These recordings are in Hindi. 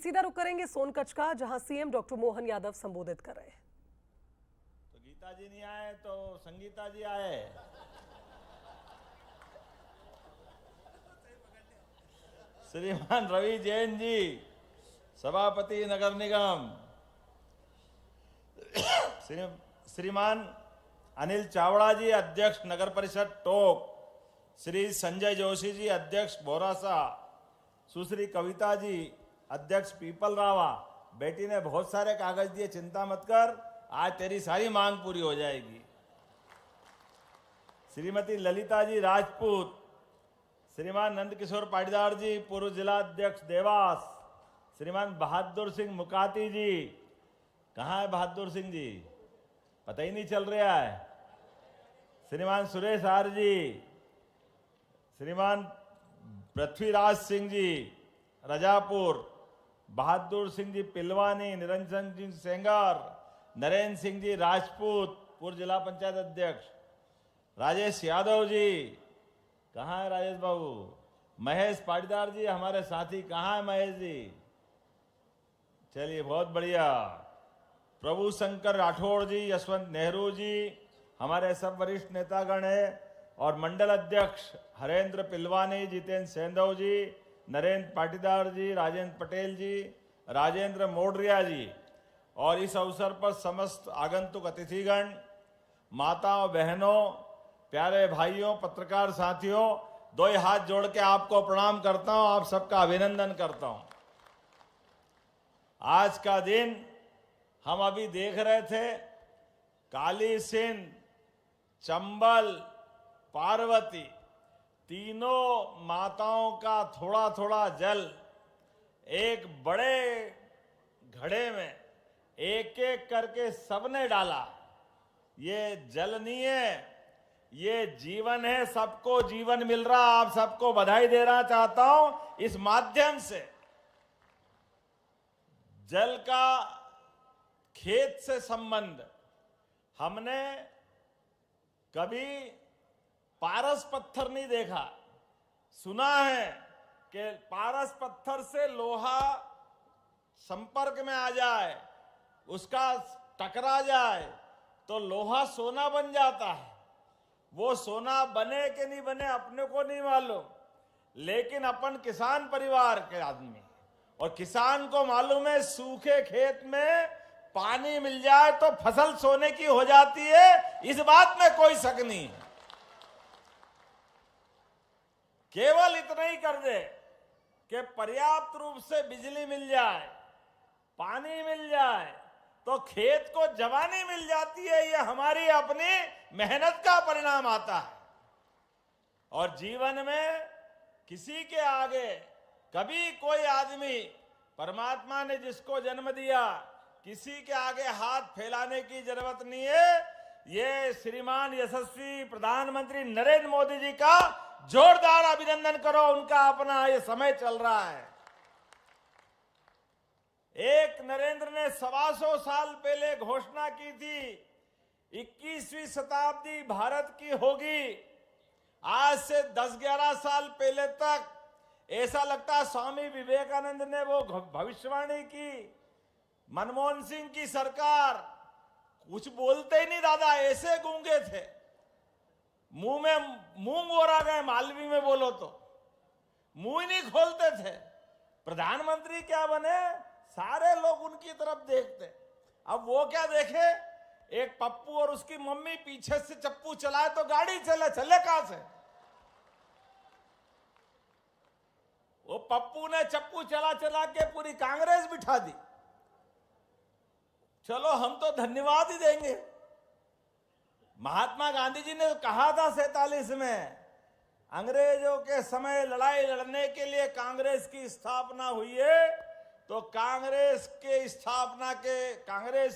सीधा रुख करेंगे सोनकच्छ का, जहां सीएम डॉक्टर मोहन यादव संबोधित कर रहे हैं। तो गीता जी नहीं आए तो संगीता जी आए। श्रीमान रवि जैन जी, सभापति नगर निगम, श्रीमान अनिल चावड़ा जी, अध्यक्ष नगर परिषद टोक, श्री संजय जोशी जी, अध्यक्ष बोरासा, सुश्री कविता जी, अध्यक्ष पीपल रावा। बेटी ने बहुत सारे कागज दिए, चिंता मत कर, आज तेरी सारी मांग पूरी हो जाएगी। श्रीमती ललिता जी राजपूत, श्रीमान नंदकिशोर पाटीदार जी, पूर्व जिला अध्यक्ष देवास, श्रीमान बहादुर सिंह मुकाती जी, कहाँ है बहादुर सिंह जी, पता ही नहीं चल रहा है। श्रीमान सुरेश आर जी, श्रीमान पृथ्वीराज सिंह जी रजापुर, बहादुर सिंह जी पिलवानी, निरंजन सिंह सेंगर, नरेंद्र सिंह जी राजपूत, पूर्व जिला पंचायत अध्यक्ष, राजेश यादव जी, कहाँ है राजेश बाबू, महेश पाटीदार जी हमारे साथी, कहाँ है महेश जी, चलिए बहुत बढ़िया। प्रभु शंकर राठौड़ जी, यशवंत नेहरू जी, हमारे सब वरिष्ठ नेतागण हैं, और मंडल अध्यक्ष हरेंद्र पिलवानी, जितेंद्र सेंधव जी, नरेंद्र पाटीदार जी, राजेंद्र पटेल जी, राजेंद्र मोडरिया जी, और इस अवसर पर समस्त आगंतुक अतिथिगण, माताओं बहनों, प्यारे भाइयों, पत्रकार साथियों, दो हाथ जोड़ के आपको प्रणाम करता हूं, आप सबका अभिनंदन करता हूं। आज का दिन हम अभी देख रहे थे, काली सिंध, चंबल, पार्वती, तीनों माताओं का थोड़ा थोड़ा जल एक बड़े घड़े में एक एक करके सबने डाला। ये जल नहीं है, ये जीवन है, सबको जीवन मिल रहा। आप सबको बधाई देना चाहता हूं इस माध्यम से। जल का खेत से संबंध, हमने कभी पारस पत्थर नहीं देखा, सुना है कि पारस पत्थर से लोहा संपर्क में आ जाए, उसका टकरा जाए तो लोहा सोना बन जाता है। वो सोना बने कि नहीं बने अपने को नहीं मालूम, लेकिन अपन किसान परिवार के आदमी, और किसान को मालूम है सूखे खेत में पानी मिल जाए तो फसल सोने की हो जाती है, इस बात में कोई शक नहीं है। केवल इतना ही कर दे कि पर्याप्त रूप से बिजली मिल जाए, पानी मिल जाए, तो खेत को जवानी मिल जाती है। ये हमारी अपनी मेहनत का परिणाम आता है। और जीवन में किसी के आगे कभी कोई आदमी, परमात्मा ने जिसको जन्म दिया, किसी के आगे हाथ फैलाने की जरूरत नहीं है। ये श्रीमान यशस्वी प्रधानमंत्री नरेंद्र मोदी जी का जोरदार अभिनंदन करो, उनका अपना ये समय चल रहा है। एक नरेंद्र ने 125 साल पहले घोषणा की थी 21वीं शताब्दी भारत की होगी। आज से 10-11 साल पहले तक ऐसा लगता स्वामी विवेकानंद ने वो भविष्यवाणी की। मनमोहन सिंह की सरकार कुछ बोलते ही नहीं दादा, ऐसे गूंगे थे, मुंह में मूंग ओरा गए, मालवी में बोलो तो मुंह ही नहीं खोलते थे। प्रधानमंत्री क्या बने, सारे लोग उनकी तरफ देखते। अब वो क्या देखे, एक पप्पू और उसकी मम्मी पीछे से चप्पू चलाए तो गाड़ी चले कहां से। वो पप्पू ने चप्पू चला चला के पूरी कांग्रेस बिठा दी। चलो हम तो धन्यवाद ही देंगे। महात्मा गांधी जी ने कहा था 47 में, अंग्रेजों के समय लड़ाई लड़ने के लिए कांग्रेस की स्थापना हुई है, तो कांग्रेस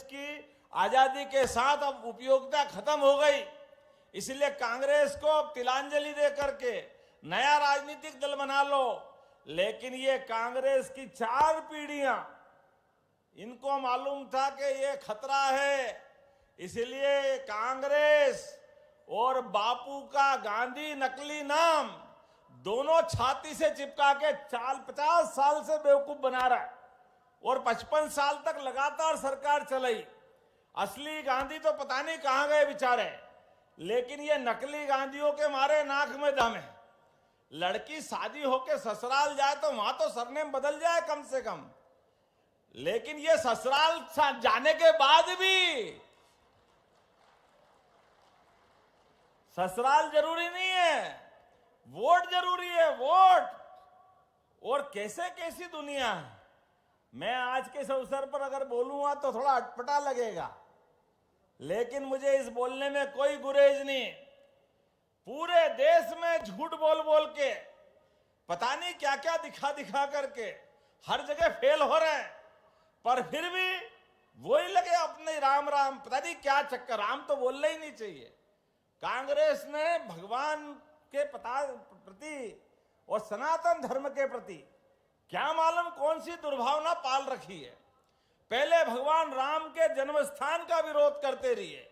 की आजादी के साथ अब उपयोगिता खत्म हो गई। इसलिए कांग्रेस को अब तिलांजलि दे करके नया राजनीतिक दल बना लो। लेकिन ये कांग्रेस की 4 पीढ़ियां, इनको मालूम था कि ये खतरा है, इसलिए कांग्रेस और बापू का गांधी नकली नाम दोनों छाती से चिपका के 50 साल से बेवकूफ बना रहा है। और 55 साल तक लगातार सरकार चलाई। असली गांधी तो पता नहीं कहां गए बेचारे, लेकिन ये नकली गांधियों के मारे नाक में दम है। लड़की शादी होके ससुराल जाए तो वहां तो सरनेम बदल जाए कम से कम, लेकिन ये ससुराल जाने के बाद भी ससुराल जरूरी नहीं है, वोट जरूरी है, वोट। और कैसे कैसी दुनिया है। मैं आज के इस अवसर पर अगर बोलूंगा तो थोड़ा अटपटा लगेगा, लेकिन मुझे इस बोलने में कोई गुरेज नहीं। पूरे देश में झूठ बोल बोल के, पता नहीं क्या क्या दिखा दिखा करके हर जगह फेल हो रहे हैं, पर फिर भी वही लगे अपने राम राम, पता नहीं क्या चक्कर। राम तो बोलना ही नहीं चाहिए। कांग्रेस ने भगवान के प्रति और सनातन धर्म के प्रति क्या मालूम कौन सी दुर्भावना पाल रखी है। पहले भगवान राम के जन्म स्थान का विरोध करते रहिए,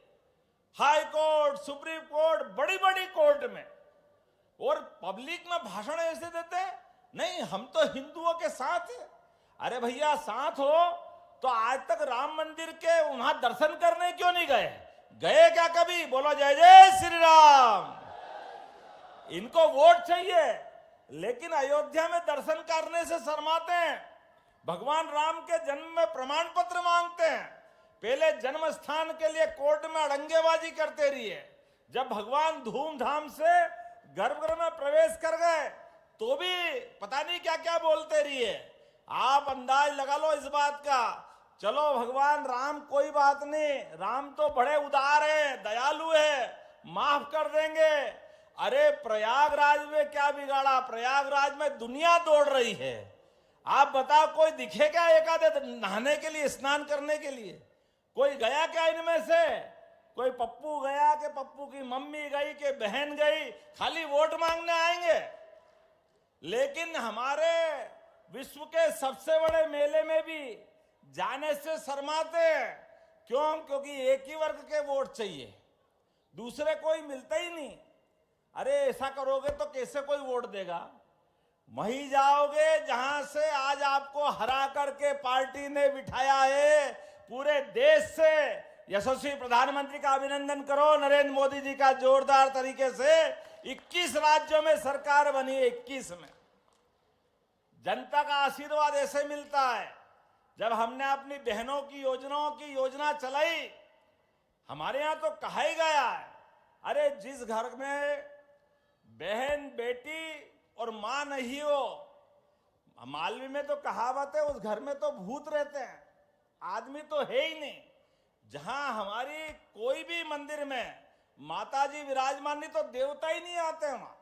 हाई कोर्ट, सुप्रीम कोर्ट, बड़ी बड़ी कोर्ट में, और पब्लिक में भाषण ऐसे देते हैं, नहीं हम तो हिंदुओं के साथ हैं। अरे भैया साथ हो तो आज तक राम मंदिर के वहां दर्शन करने क्यों नहीं गए? गए क्या कभी? बोलो जय जय श्री राम। इनको वोट चाहिए, लेकिन अयोध्या में दर्शन करने से शर्माते हैं। भगवान राम के जन्म में प्रमाण पत्र मांगते हैं। पहले जन्म स्थान के लिए कोर्ट में अड़ंगेबाजी करते रहिए। जब भगवान धूमधाम से गर्भगृह में प्रवेश कर गए तो भी पता नहीं क्या क्या बोलते रहिए। आप अंदाज लगा लो इस बात का। चलो भगवान राम कोई बात नहीं, राम तो बड़े उदार है, दयालु है, माफ कर देंगे। अरे प्रयागराज में क्या बिगाड़ा? प्रयागराज में दुनिया दौड़ रही है। आप बताओ कोई दिखे क्या एक आधे नहाने के लिए, स्नान करने के लिए? कोई गया क्या इनमें से? कोई पप्पू गया कि पप्पू की मम्मी गई कि बहन गई? खाली वोट मांगने आएंगे। लेकिन हमारे विश्व के सबसे बड़े मेले में भी जाने से शर्माते हैं। क्यों? क्योंकि एक ही वर्ग के वोट चाहिए, दूसरे कोई मिलता ही नहीं। अरे ऐसा करोगे तो कैसे कोई वोट देगा? वहीं जाओगे जहां से आज आपको हरा करके पार्टी ने बिठाया है। पूरे देश से यशस्वी प्रधानमंत्री का अभिनंदन करो, नरेंद्र मोदी जी का जोरदार तरीके से 21 राज्यों में सरकार बनी है। 21 में जनता का आशीर्वाद ऐसे मिलता है। जब हमने अपनी बहनों की योजनाओं की योजना चलाई, हमारे यहां तो कहा ही गया है, अरे जिस घर में बहन बेटी और मां नहीं हो, मालवी में तो कहावत है, उस घर में तो भूत रहते हैं, आदमी तो है ही नहीं। जहां हमारी कोई भी मंदिर में माता जी विराजमान नहीं तो देवता ही नहीं आते वहां।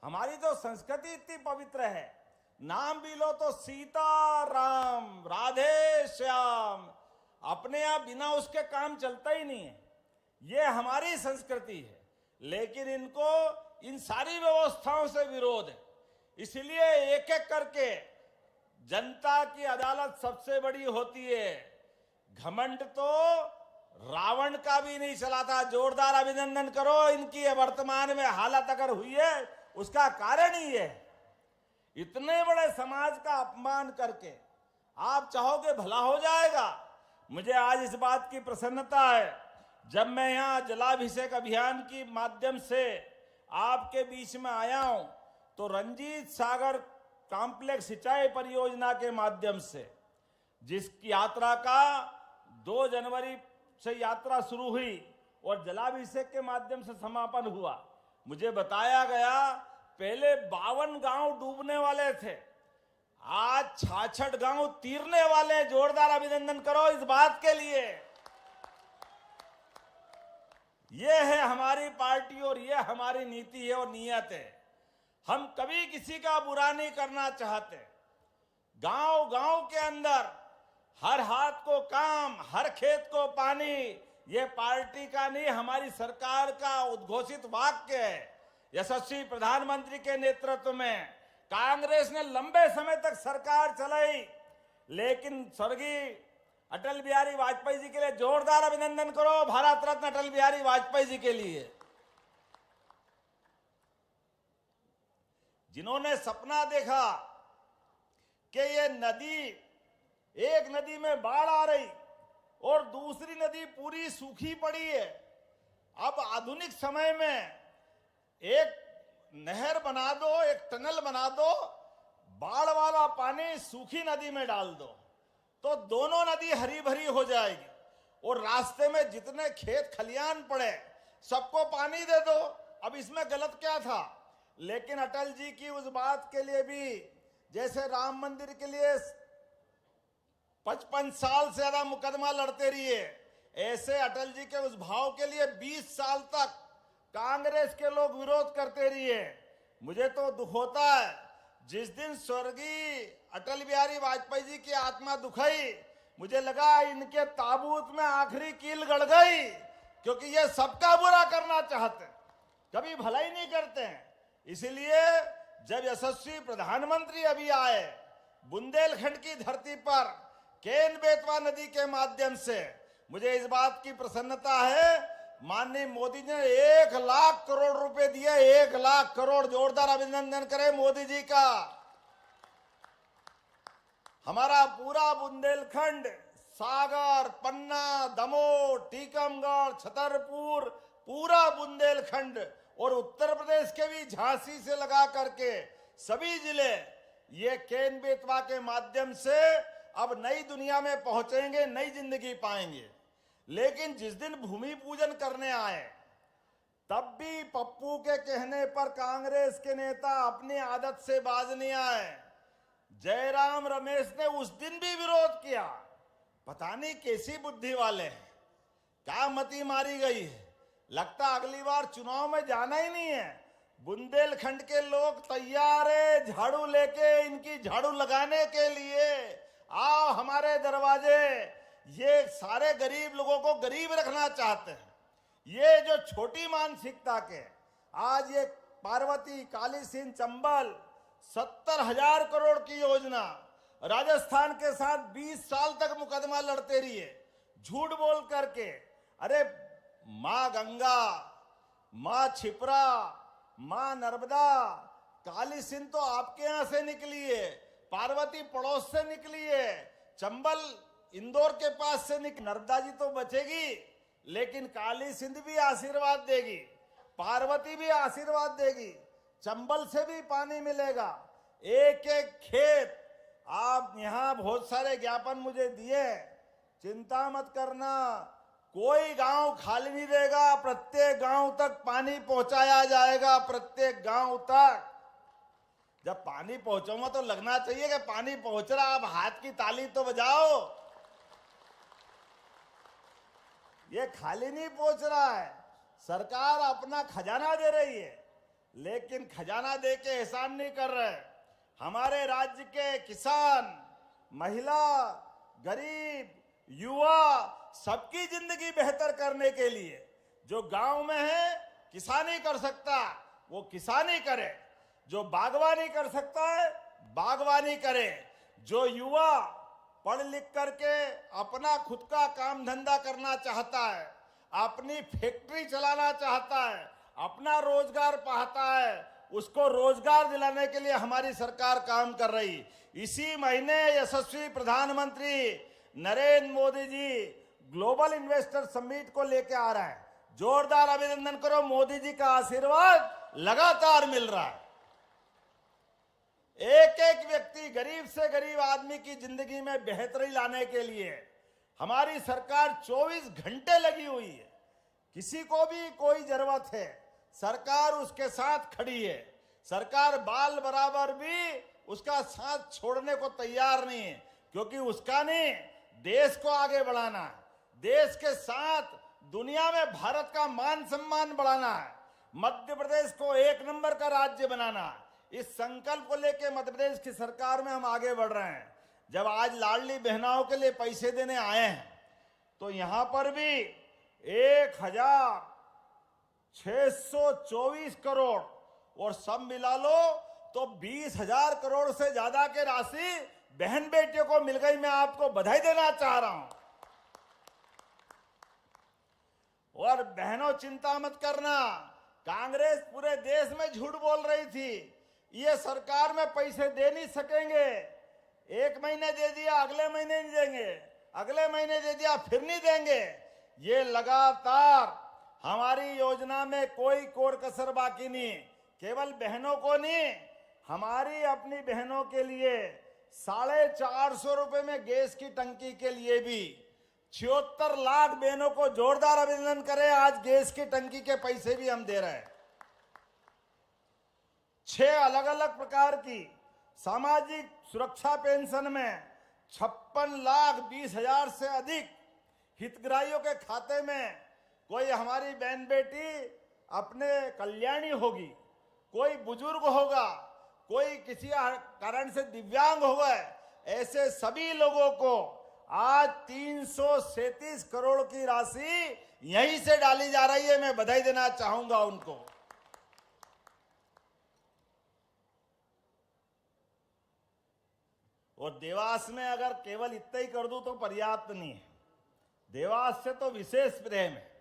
हमारी तो संस्कृति इतनी पवित्र है। नाम भी लो तो सीता राम, राधे श्याम, अपने आप बिना उसके काम चलता ही नहीं है। ये हमारी संस्कृति है, लेकिन इनको इन सारी व्यवस्थाओं से विरोध है। इसलिए एक एक करके जनता की अदालत सबसे बड़ी होती है। घमंड तो रावण का भी नहीं चला था। जोरदार अभिनंदन करो इनकी वर्तमान में हालत अगर हुई है, उसका कारण ही है। इतने बड़े समाज का अपमान करके आप चाहोगे भला हो जाएगा। मुझे आज इस बात की प्रसन्नता है, जब मैं यहां जलाभिषेक अभियान की माध्यम से आपके बीच में आया हूं, तो रंजीत सागर कॉम्प्लेक्स सिंचाई परियोजना के माध्यम से जिसकी यात्रा का 2 जनवरी से यात्रा शुरू हुई और जलाभिषेक के माध्यम से समापन हुआ, मुझे बताया गया पहले 52 गांव डूबने वाले थे, आज 66 गांव तीरने वाले। जोरदार अभिनंदन करो इस बात के लिए। यह है हमारी पार्टी और यह हमारी नीति है और नीयत है। हम कभी किसी का बुरा नहीं करना चाहते। गांव गांव के अंदर हर हाथ को काम, हर खेत को पानी, ये पार्टी का नहीं, हमारी सरकार का उद्घोषित वाक्य है। यशस्वी प्रधानमंत्री के नेतृत्व में कांग्रेस ने लंबे समय तक सरकार चलाई, लेकिन स्वर्गीय अटल बिहारी वाजपेयी जी के लिए जोरदार अभिनंदन करो, भारत रत्न अटल बिहारी वाजपेयी जी के लिए, जिन्होंने सपना देखा कि ये नदी एक नदी में बाढ़ आ रही और दूसरी नदी पूरी सूखी पड़ी है। अब आधुनिक समय में एक नहर बना दो, एक टनल बना दो, बाढ़ वाला पानी सूखी नदी में डाल दो, तो दोनों नदी हरी भरी हो जाएगी और रास्ते में जितने खेत खलियान पड़े सबको पानी दे दो। अब इसमें गलत क्या था? लेकिन अटल जी की उस बात के लिए भी, जैसे राम मंदिर के लिए 55 साल से ज्यादा मुकदमा लड़ते रहिए, ऐसे अटल जी के उस भाव के लिए 20 साल तक कांग्रेस के लोग विरोध करते रहिए। मुझे तो दुख होता है जिस दिन स्वर्गीय अटल बिहारी वाजपेयी जी की आत्मा दुखाई, मुझे लगा इनके ताबूत में आखिरी कील गड़ गई, क्योंकि ये सबका बुरा करना चाहते हैं, कभी भलाई नहीं करते हैं। इसलिए जब यशस्वी प्रधानमंत्री अभी आए बुंदेलखंड की धरती पर केन बेतवा नदी के माध्यम से, मुझे इस बात की प्रसन्नता है माननीय मोदी जी ने 1 लाख करोड़ रुपए दिए। 1 लाख करोड़, जोरदार अभिनंदन करें मोदी जी का। हमारा पूरा बुंदेलखंड, सागर, पन्ना, दमोह, टीकमगढ़, छतरपुर, पूरा बुंदेलखंड और उत्तर प्रदेश के भी झांसी से लगा करके सभी जिले ये केन बेतवा के माध्यम से अब नई दुनिया में पहुंचेंगे, नई जिंदगी पाएंगे। लेकिन जिस दिन भूमि पूजन करने आए तब भी पप्पू के कहने पर कांग्रेस के नेता अपनी आदत से बाज नहीं आए। जयराम रमेश ने उस दिन भी विरोध किया। पता नहीं कैसी बुद्धि वाले हैं, क्या मती मारी गई है। लगता अगली बार चुनाव में जाना ही नहीं है। बुंदेलखंड के लोग तैयार है झाड़ू लेके, इनकी झाड़ू लगाने के लिए। आओ हमारे दरवाजे। ये सारे गरीब लोगों को गरीब रखना चाहते हैं। ये जो छोटी मानसिकता के, आज ये पार्वती, काली सिंध, चंबल 70,000 करोड़ की योजना, राजस्थान के साथ 20 साल तक मुकदमा लड़ते रहिए झूठ बोल करके। अरे मां गंगा, मां छिपरा, मां नर्मदा, काली सिंध तो आपके यहां से निकली है, पार्वती पड़ोस से निकली है, चंबल इंदौर के पास से निकली। नर्मदा जी तो बचेगी, लेकिन काली सिंध भी आशीर्वाद देगी, पार्वती भी आशीर्वाद देगी, चंबल से भी पानी मिलेगा। एक एक खेत, आप यहां बहुत सारे ज्ञापन मुझे दिए, चिंता मत करना, कोई गांव खाली नहीं रहेगा। प्रत्येक गांव तक पानी पहुंचाया जाएगा, प्रत्येक गांव तक। जब पानी पहुंचाऊंगा तो लगना चाहिए कि पानी पहुंच रहा, आप हाथ की ताली तो बजाओ। ये खाली नहीं पहुंच रहा है, सरकार अपना खजाना दे रही है, लेकिन खजाना दे के एहसान नहीं कर रहे। हमारे राज्य के किसान, महिला, गरीब, युवा, सबकी जिंदगी बेहतर करने के लिए जो गांव में है किसानी कर सकता वो किसानी करे, जो बागवानी कर सकता है बागवानी करे, जो युवा पढ़ लिख करके अपना खुद का काम धंधा करना चाहता है, अपनी फैक्ट्री चलाना चाहता है, अपना रोजगार पाता है, उसको रोजगार दिलाने के लिए हमारी सरकार काम कर रही। इसी महीने यशस्वी प्रधानमंत्री Narendra Modi ji global investor summit को लेके आ रहा है। जोरदार अभिनंदन करो, मोदी जी का आशीर्वाद लगातार मिल रहा है। एक एक व्यक्ति, गरीब से गरीब आदमी की जिंदगी में बेहतरी लाने के लिए हमारी सरकार 24 घंटे लगी हुई है। किसी को भी कोई जरूरत है, सरकार उसके साथ खड़ी है। सरकार बाल बराबर भी उसका साथ छोड़ने को तैयार नहीं है, क्योंकि उसका नहीं, देश को आगे बढ़ाना है, देश के साथ दुनिया में भारत का मान सम्मान बढ़ाना है, मध्य प्रदेश को 1 नंबर का राज्य बनाना है। इस संकल्प को लेकर मध्य प्रदेश की सरकार में हम आगे बढ़ रहे हैं। जब आज लाडली बहनाओं के लिए पैसे देने आए हैं तो यहां पर भी 1,624 करोड़ और सब मिला लो तो 20,000 करोड़ से ज्यादा के राशि बहन बेटियों को मिल गई। मैं आपको बधाई देना चाह रहा हूं। और बहनों चिंता मत करना, कांग्रेस पूरे देश में झूठ बोल रही थी, ये सरकार में पैसे दे नहीं सकेंगे। एक महीने दे दिया, अगले महीने नहीं देंगे, अगले महीने दे दिया, फिर नहीं देंगे। ये लगातार हमारी योजना में कोई कोर कसर बाकी नहीं। केवल बहनों को नहीं, हमारी अपनी बहनों के लिए 450 रुपए में गैस की टंकी के लिए भी 76 लाख बहनों को जोरदार अभिनंदन करें। आज गैस की टंकी के पैसे भी हम दे रहे हैं। 6 अलग अलग प्रकार की सामाजिक सुरक्षा पेंशन में 56,20,000 से अधिक हितग्राहियों के खाते में कोई हमारी बहन बेटी अपने कल्याणी होगी, कोई बुजुर्ग होगा, कोई किसी कारण से दिव्यांग होगा, ऐसे सभी लोगों को आज 337 करोड़ की राशि यहीं से डाली जा रही है। मैं बधाई देना चाहूंगा उनको। और देवास में अगर केवल इतना ही कर दूं तो पर्याप्त नहीं है। देवास से तो विशेष प्रेम है।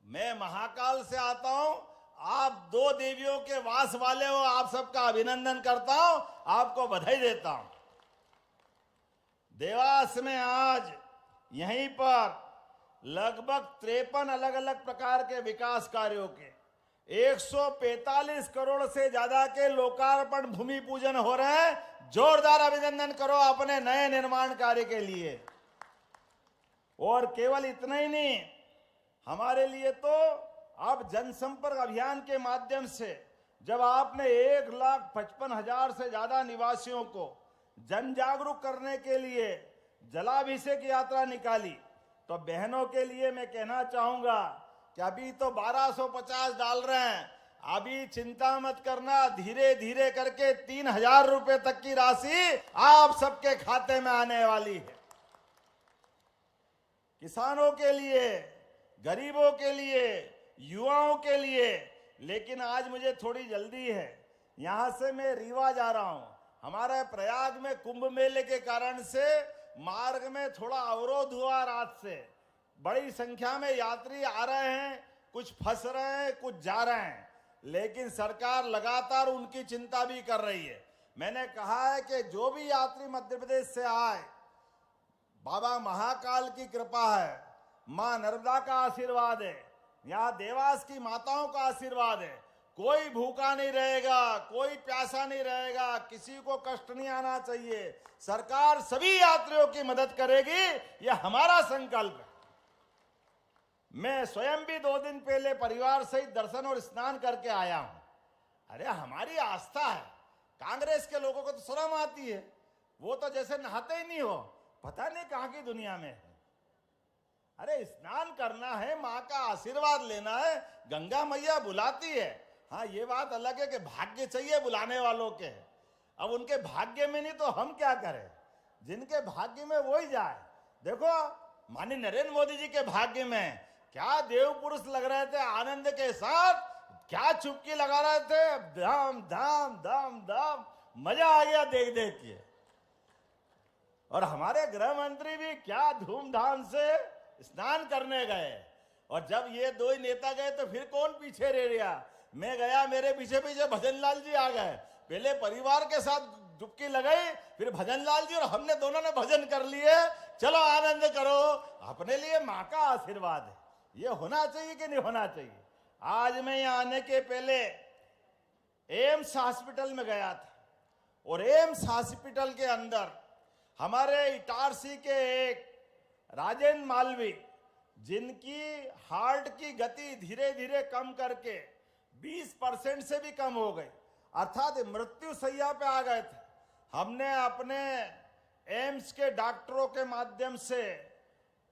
मैं महाकाल से आता हूं, आप 2 देवियों के वास वाले हो, आप सबका अभिनंदन करता हूं, आपको बधाई देता हूं। देवास में आज यहीं पर लगभग 53 अलग अलग प्रकार के विकास कार्यों के 145 करोड़ से ज्यादा के लोकार्पण भूमि पूजन हो रहे हैं। जोरदार अभिनंदन करो अपने नए निर्माण कार्य के लिए। और केवल इतना ही नहीं, हमारे लिए तो अब जनसंपर्क अभियान के माध्यम से जब आपने 1,55,000 से ज्यादा निवासियों को जन जागरूक करने के लिए जलाभिषेक यात्रा निकाली, तो बहनों के लिए मैं कहना चाहूंगा कि अभी तो 1250 डाल रहे हैं, अभी चिंता मत करना, धीरे धीरे करके 3,000 रुपए तक की राशि आप सबके खाते में आने वाली है। किसानों के लिए, गरीबों के लिए, युवाओं के लिए। लेकिन आज मुझे थोड़ी जल्दी है, यहां से मैं रीवा जा रहा हूं। हमारे प्रयाग में कुंभ मेले के कारण से मार्ग में थोड़ा अवरोध हुआ। रात से बड़ी संख्या में यात्री आ रहे हैं, कुछ फंस रहे हैं, कुछ जा रहे हैं, लेकिन सरकार लगातार उनकी चिंता भी कर रही है। मैंने कहा है कि जो भी यात्री मध्य प्रदेश से आए, बाबा महाकाल की कृपा है, मां नर्मदा का आशीर्वाद है, यहाँ देवास की माताओं का आशीर्वाद है। कोई भूखा नहीं रहेगा, कोई प्यासा नहीं रहेगा, किसी को कष्ट नहीं आना चाहिए। सरकार सभी यात्रियों की मदद करेगी, यह हमारा संकल्प है। मैं स्वयं भी 2 दिन पहले परिवार सहित दर्शन और स्नान करके आया हूं। अरे हमारी आस्था है। कांग्रेस के लोगों को तो शर्म आती है, वो तो जैसे नहाते ही नहीं हो, पता नहीं कहां की दुनिया में है। अरे स्नान करना है, माँ का आशीर्वाद लेना है, गंगा मैया बुलाती है। हाँ, ये बात अलग है कि भाग्य चाहिए बुलाने वालों के। अब उनके भाग्य में नहीं तो हम क्या करें, जिनके भाग्य में वो ही जाए। देखो माननीय नरेंद्र मोदी जी के भाग्य में क्या देव पुरुष लग रहे थे, आनंद के साथ क्या चुपकी लगा रहे थे, धाम धाम धाम धाम, मजा आ गया देख देख के। और हमारे गृह मंत्री भी क्या धूमधाम से स्नान करने गए। और जब ये 2 ही नेता गए तो फिर कौन पीछे रह गया। मैं गया, मेरे पीछे पीछे भजनलाल जी आ गए। पहले परिवार के साथ डुबकी लगाई, फिर भजनलाल जी और हमने दोनों ने भजन कर लिए। चलो आनंद करो, अपने लिए माँ का आशीर्वाद है। ये होना चाहिए कि नहीं होना चाहिए। आज मैं यहाँ आने के पहले एम्स हॉस्पिटल में गया था, और एम्स हॉस्पिटल के अंदर हमारे इटारसी के एक राजेंद्र मालवी, जिनकी हार्ट की गति धीरे धीरे कम करके 20% से भी कम हो गई, अर्थात मृत्यु शैया पे आ गए थे। हमने अपने एम्स के डॉक्टरों के माध्यम से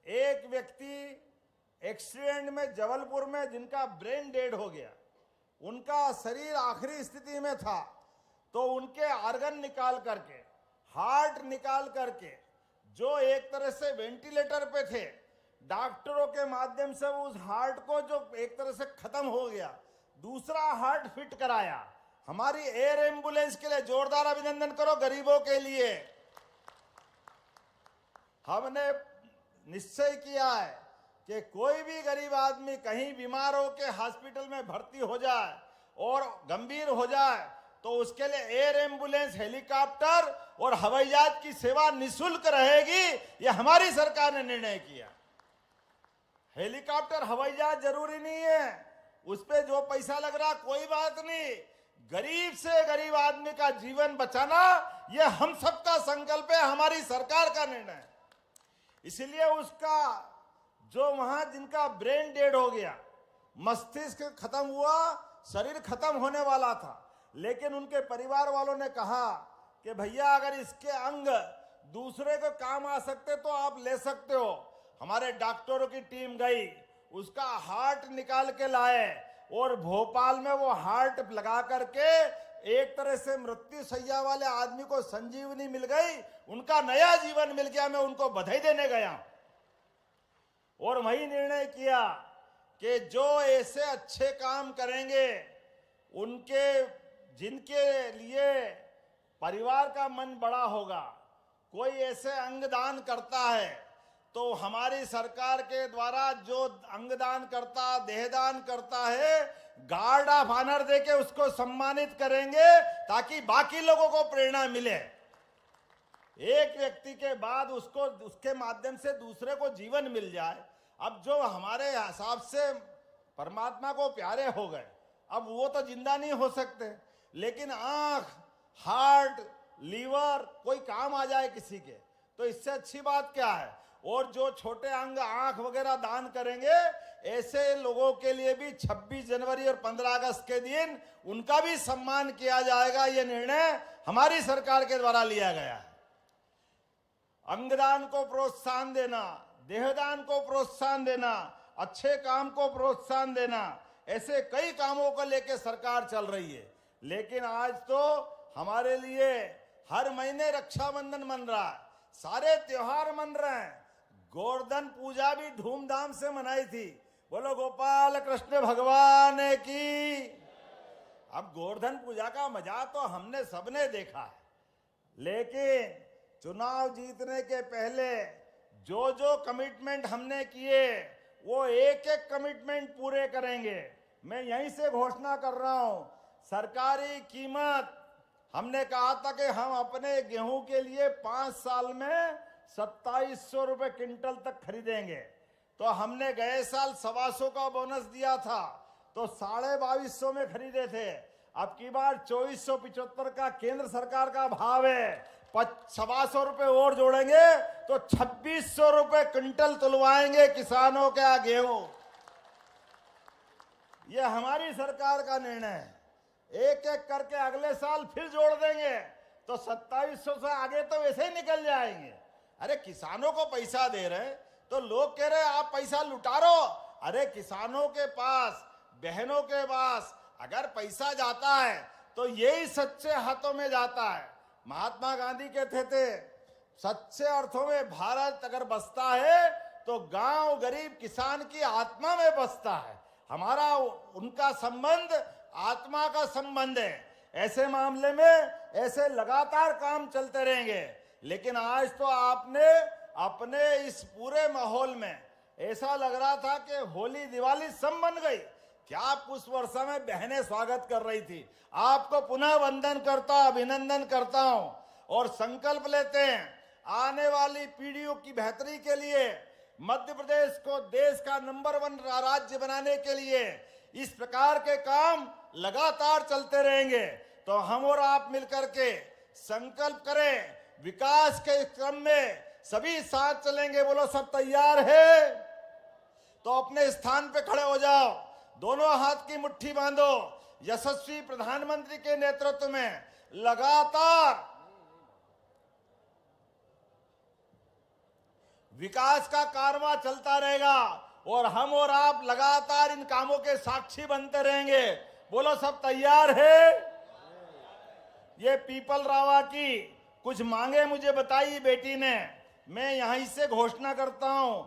एक व्यक्ति एक्सीडेंट में जबलपुर में जिनका ब्रेन डेड हो गया, उनका शरीर आखिरी स्थिति में था, तो उनके ऑर्गन निकाल करके, हार्ट निकाल करके, जो एक तरह से वेंटिलेटर पे थे, डॉक्टरों के माध्यम से उस हार्ट को जो एक तरह से खत्म हो गया, दूसरा हार्ट फिट कराया। हमारी एयर एम्बुलेंस के लिए जोरदार अभिनंदन करो। गरीबों के लिए हमने निश्चय किया है कि कोई भी गरीब आदमी कहीं बीमार हो के हॉस्पिटल में भर्ती हो जाए और गंभीर हो जाए, तो उसके लिए एयर एम्बुलेंस, हेलीकॉप्टर और हवाई जहाज की सेवा निशुल्क रहेगी। यह हमारी सरकार ने निर्णय किया। हेलीकॉप्टर, हवाई जहाज जरूरी नहीं है, उस पे जो पैसा लग रहा कोई बात नहीं। गरीब से गरीब आदमी का जीवन बचाना यह हम सबका संकल्प है, हमारी सरकार का निर्णय है। इसलिए उसका जो वहां जिनका ब्रेन डेड हो गया, मस्तिष्क खत्म हुआ, शरीर खत्म होने वाला था, लेकिन उनके परिवार वालों ने कहा कि भैया अगर इसके अंग दूसरे को काम आ सकते तो आप ले सकते हो। हमारे डॉक्टरों की टीम गई, उसका हार्ट निकाल के लाए और भोपाल में वो हार्ट लगा करके एक तरह से मृत्यु शैया वाले आदमी को संजीवनी मिल गई, उनका नया जीवन मिल गया। मैं उनको बधाई देने गया और वही निर्णय किया कि जो ऐसे अच्छे काम करेंगे, उनके जिनके लिए परिवार का मन बड़ा होगा, कोई ऐसे अंगदान करता है तो हमारी सरकार के द्वारा जो अंगदान करता, देहदान करता है, गार्ड ऑफ ऑनर देके उसको सम्मानित करेंगे ताकि बाकी लोगों को प्रेरणा मिले। एक व्यक्ति के बाद उसको उसके माध्यम से दूसरे को जीवन मिल जाए। अब जो हमारे हिसाब से परमात्मा को प्यारे हो गए, अब वो तो जिंदा नहीं हो सकते, लेकिन आंख, हार्ट, लीवर कोई काम आ जाए किसी के, तो इससे अच्छी बात क्या है। और जो छोटे अंग, आंख वगैरह दान करेंगे, ऐसे लोगों के लिए भी 26 जनवरी और 15 अगस्त के दिन उनका भी सम्मान किया जाएगा। यह निर्णय हमारी सरकार के द्वारा लिया गया है। अंगदान को प्रोत्साहन देना, देहदान को प्रोत्साहन देना, अच्छे काम को प्रोत्साहन देना, ऐसे कई कामों को लेकर सरकार चल रही है। लेकिन आज तो हमारे लिए हर महीने रक्षाबंधन मन रहा है, सारे त्योहार मन रहे हैं। गोवर्धन पूजा भी धूमधाम से मनाई थी। बोलो गोपाल कृष्ण भगवान की। अब गोवर्धन पूजा का मजा तो हमने सबने देखा है, लेकिन चुनाव जीतने के पहले जो जो कमिटमेंट हमने किए वो एक एक कमिटमेंट पूरे करेंगे। मैं यहीं से घोषणा कर रहा हूं, सरकारी कीमत हमने कहा था कि हम अपने गेहूं के लिए 5 साल में 2700 रुपए क्विंटल तक खरीदेंगे। तो हमने गए साल 125 का बोनस दिया था, तो 2250 में खरीदे थे। अब की बार 2475 का केंद्र सरकार का भाव है, 125 रुपए और जोड़ेंगे तो 2600 रुपए क्विंटल तुलवाएंगे किसानों का गेहूं। यह हमारी सरकार का निर्णय है। एक एक करके अगले साल फिर जोड़ देंगे तो 2700 से आगे तो वैसे ही निकल जाएंगे। अरे किसानों को पैसा दे रहे तो लोग कह रहे आप पैसा लुटा रहे हो। अरे किसानों के पास, बहनों के पास अगर पैसा जाता है तो यही सच्चे हाथों में जाता है। महात्मा गांधी कहते थे सच्चे अर्थों में भारत अगर बसता है तो गांव गरीब किसान की आत्मा में बसता है। हमारा उनका संबंध आत्मा का संबंध है। ऐसे मामले में ऐसे लगातार काम चलते रहेंगे। लेकिन आज तो आपने अपने इस पूरे माहौल में ऐसा लग रहा था कि होली दिवाली सब बन गई। क्या पुष्प वर्षा में बहनें स्वागत कर रही थी। आपको पुनः वंदन करता, अभिनंदन करता हूं और संकल्प लेते हैं आने वाली पीढ़ियों की बेहतरी के लिए, मध्य प्रदेश को देश का नंबर 1 राज्य बनाने के लिए इस प्रकार के काम लगातार चलते रहेंगे। तो हम और आप मिलकर के संकल्प करें, विकास के क्रम में सभी साथ चलेंगे। बोलो सब तैयार है? तो अपने स्थान पे खड़े हो जाओ, दोनों हाथ की मुट्ठी बांधो। यशस्वी प्रधानमंत्री के नेतृत्व में लगातार विकास का कारवां चलता रहेगा और हम और आप लगातार इन कामों के साक्षी बनते रहेंगे। बोलो सब तैयार है? ये पीपल रावा की कुछ मांगे मुझे बताई बेटी ने, मैं यहीं से घोषणा करता हूं।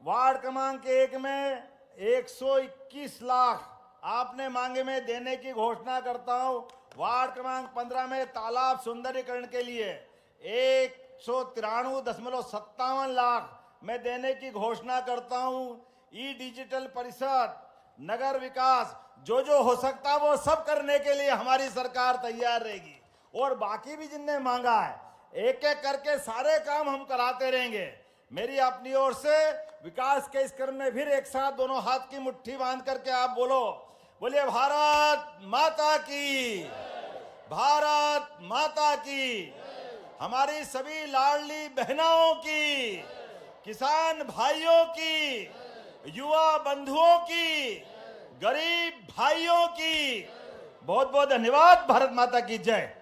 वार्ड क्रमांक 1 में 121 लाख आपने मांगे में देने की घोषणा करता हूं। वार्ड क्रमांक 15 में तालाब सुंदरीकरण के लिए 193.57 लाख मैं देने की घोषणा करता हूं। ई डिजिटल परिषद नगर विकास, जो हो सकता है वो सब करने के लिए हमारी सरकार तैयार रहेगी। और बाकी भी जिनने मांगा है, एक एक करके सारे काम हम कराते रहेंगे। मेरी अपनी ओर से विकास के इस क्रम में फिर एक साथ दोनों हाथ की मुट्ठी बांध करके आप बोलिए भारत माता की, भारत माता की। हमारी सभी लाडली बहनों की, किसान भाइयों की, युवा बंधुओं की, गरीब भाइयों की बहुत बहुत धन्यवाद। भारत माता की जय।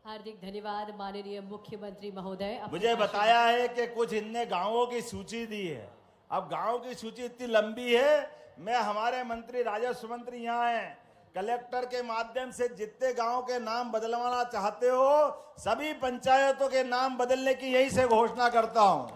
हार्दिक धन्यवाद माननीय मुख्यमंत्री महोदय। मुझे बताया है कि कुछ इनने गांवों की सूची दी है। अब गांवों की सूची इतनी लंबी है, मैं हमारे मंत्री राजस्व मंत्री यहाँ हैं, कलेक्टर के माध्यम से जितने गांव के नाम बदलवाना चाहते हो सभी पंचायतों के नाम बदलने की यही से घोषणा करता हूं।